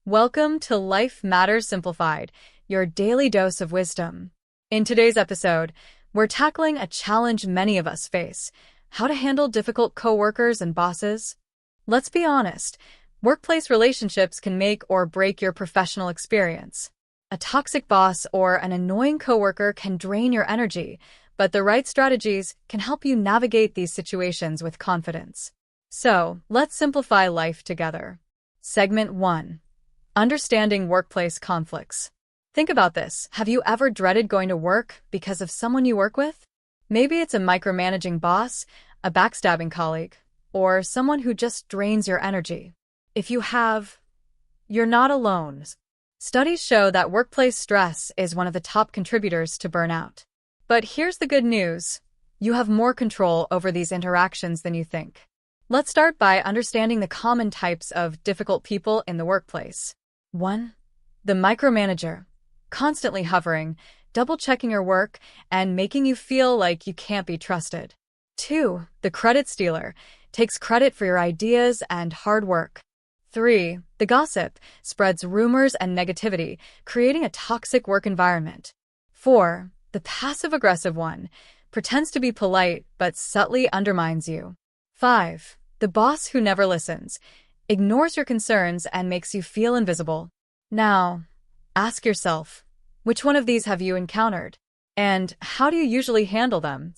Welcome to Life Matters Simplified, your daily dose of wisdom. In today's episode, we're tackling a challenge many of us face: how to handle difficult coworkers and bosses. Let's be honest, workplace relationships can make or break your professional experience. A toxic boss or an annoying coworker can drain your energy, but the right strategies can help you navigate these situations with confidence. So, let's simplify life together. Segment 1. Understanding workplace conflicts. Think about this. Have you ever dreaded going to work because of someone you work with? Maybe it's a micromanaging boss, a backstabbing colleague, or someone who just drains your energy. If you have, you're not alone. Studies show that workplace stress is one of the top contributors to burnout. But here's the good news. You have more control over these interactions than you think. Let's start by understanding the common types of difficult people in the workplace. 1. The micromanager. Constantly hovering, double-checking your work, and making you feel like you can't be trusted. 2. The credit stealer. Takes credit for your ideas and hard work. 3. The gossip. Spreads rumors and negativity, creating a toxic work environment. 4. The passive-aggressive one. Pretends to be polite, but subtly undermines you. 5. The boss who never listens. Ignores your concerns and makes you feel invisible. Now, ask yourself, which one of these have you encountered? And how do you usually handle them?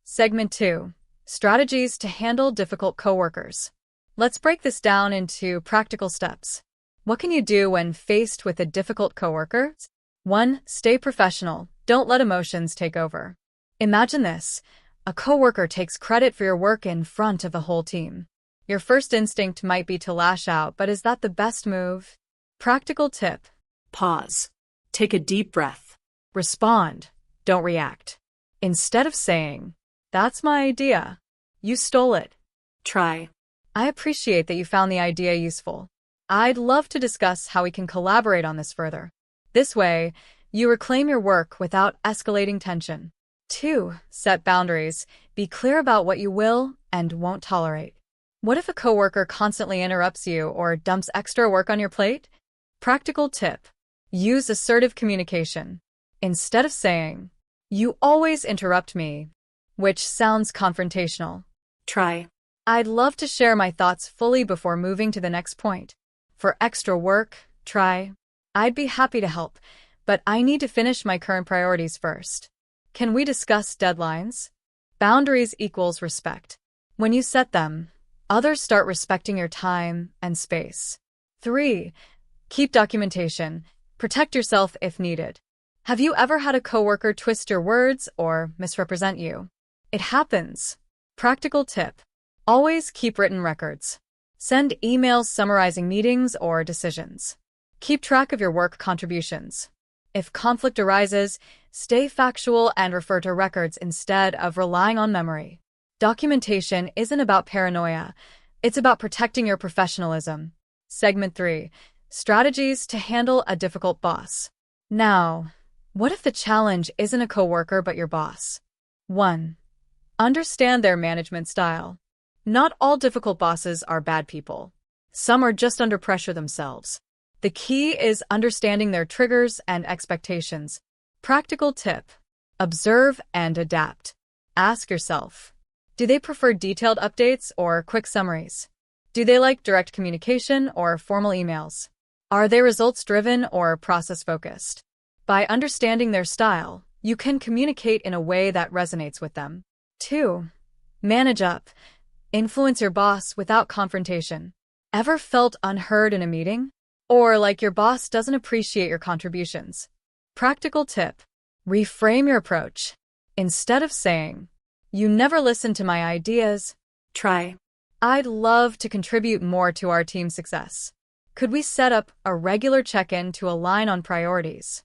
Segment 2. Strategies to handle difficult coworkers. Let's break this down into practical steps. What can you do when faced with a difficult coworker? 1. Stay professional. Don't let emotions take over. Imagine this. A coworker takes credit for your work in front of the whole team. Your first instinct might be to lash out, but is that the best move? Practical tip. Pause. Take a deep breath. Respond. Don't react. Instead of saying, "That's my idea," you stole it. Try. I appreciate that you found the idea useful. I'd love to discuss how we can collaborate on this further. This way, you reclaim your work without escalating tension. 2. Set boundaries. Be clear about what you will and won't tolerate. What if a coworker constantly interrupts you or dumps extra work on your plate? Practical tip. Use assertive communication. Instead of saying, "You always interrupt me," which sounds confrontational. Try. "I'd love to share my thoughts fully before moving to the next point. For extra work, try. I'd be happy to help, but I need to finish my current priorities first. Can we discuss deadlines?" Boundaries equals respect. When you set them, others start respecting your time and space. 3. Keep documentation. Protect yourself if needed. Have you ever had a coworker twist your words or misrepresent you? It happens. Practical tip. Always keep written records. Send emails summarizing meetings or decisions. Keep track of your work contributions. If conflict arises, stay factual and refer to records instead of relying on memory. Documentation isn't about paranoia. It's about protecting your professionalism. Segment 3. Strategies to handle a difficult boss. Now, what if the challenge isn't a coworker but your boss? 1. Understand their management style. Not all difficult bosses are bad people. Some are just under pressure themselves. The key is understanding their triggers and expectations. Practical tip. Observe and adapt. Ask yourself, do they prefer detailed updates or quick summaries? Do they like direct communication or formal emails? Are they results-driven or process-focused? By understanding their style, you can communicate in a way that resonates with them. 2. Manage up. Influence your boss without confrontation. Ever felt unheard in a meeting? Or like your boss doesn't appreciate your contributions? Practical tip. Reframe your approach. Instead of saying, "You never listen to my ideas," Try. "I'd love to contribute more to our team's success. Could we set up a regular check-in to align on priorities?"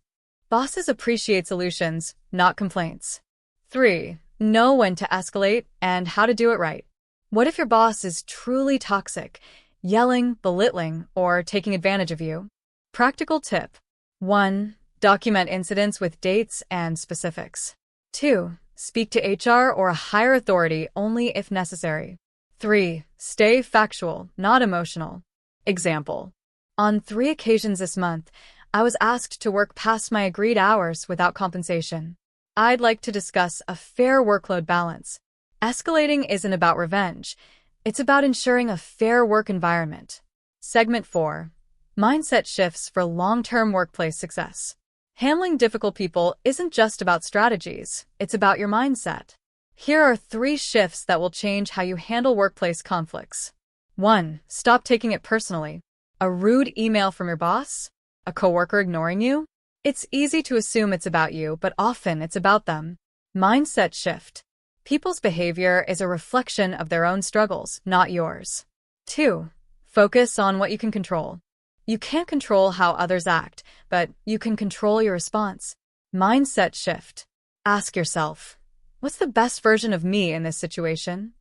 Bosses appreciate solutions, not complaints. 3. Know when to escalate and how to do it right. What if your boss is truly toxic, yelling, belittling, or taking advantage of you? Practical tip. 1. Document incidents with dates and specifics. 2. Speak to HR or a higher authority only if necessary. 3. Stay factual, not emotional. Example. On 3 occasions this month, I was asked to work past my agreed hours without compensation. I'd like to discuss a fair workload balance. Escalating isn't about revenge. It's about ensuring a fair work environment. Segment 4. Mindset shifts for long-term workplace success. Handling difficult people isn't just about strategies, it's about your mindset. Here are 3 shifts that will change how you handle workplace conflicts. 1. Stop taking it personally. A rude email from your boss? A coworker ignoring you? It's easy to assume it's about you, but often it's about them. Mindset shift. People's behavior is a reflection of their own struggles, not yours. 2. Focus on what you can control. You can't control how others act, but you can control your response. Mindset shift. Ask yourself, what's the best version of me in this situation?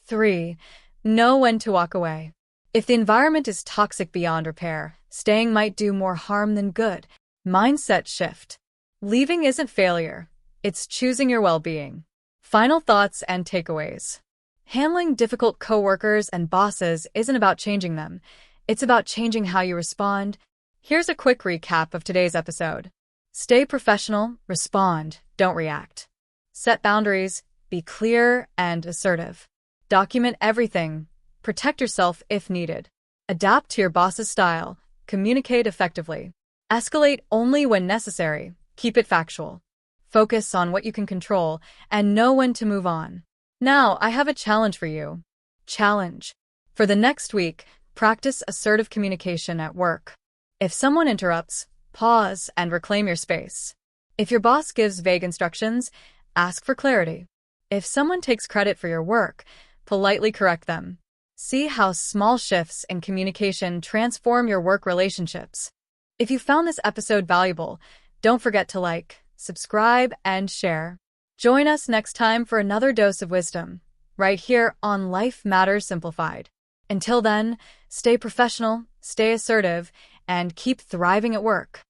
3. Know when to walk away. If the environment is toxic beyond repair, staying might do more harm than good. Mindset shift. Leaving isn't failure, it's choosing your well-being. Final thoughts and takeaways. Handling difficult coworkers and bosses isn't about changing them. It's about changing how you respond. Here's a quick recap of today's episode. Stay professional, respond, don't react. Set boundaries, be clear and assertive. Document everything. Protect yourself if needed. Adapt to your boss's style. Communicate effectively. Escalate only when necessary. Keep it factual. Focus on what you can control and know when to move on. Now, I have a challenge for you. Challenge. For the next week, practice assertive communication at work. If someone interrupts, pause and reclaim your space. If your boss gives vague instructions, ask for clarity. If someone takes credit for your work, politely correct them. See how small shifts in communication transform your work relationships. If you found this episode valuable, don't forget to like, subscribe, and share. Join us next time for another dose of wisdom, right here on Life Matters Simplified. Until then, stay professional, stay assertive, and keep thriving at work.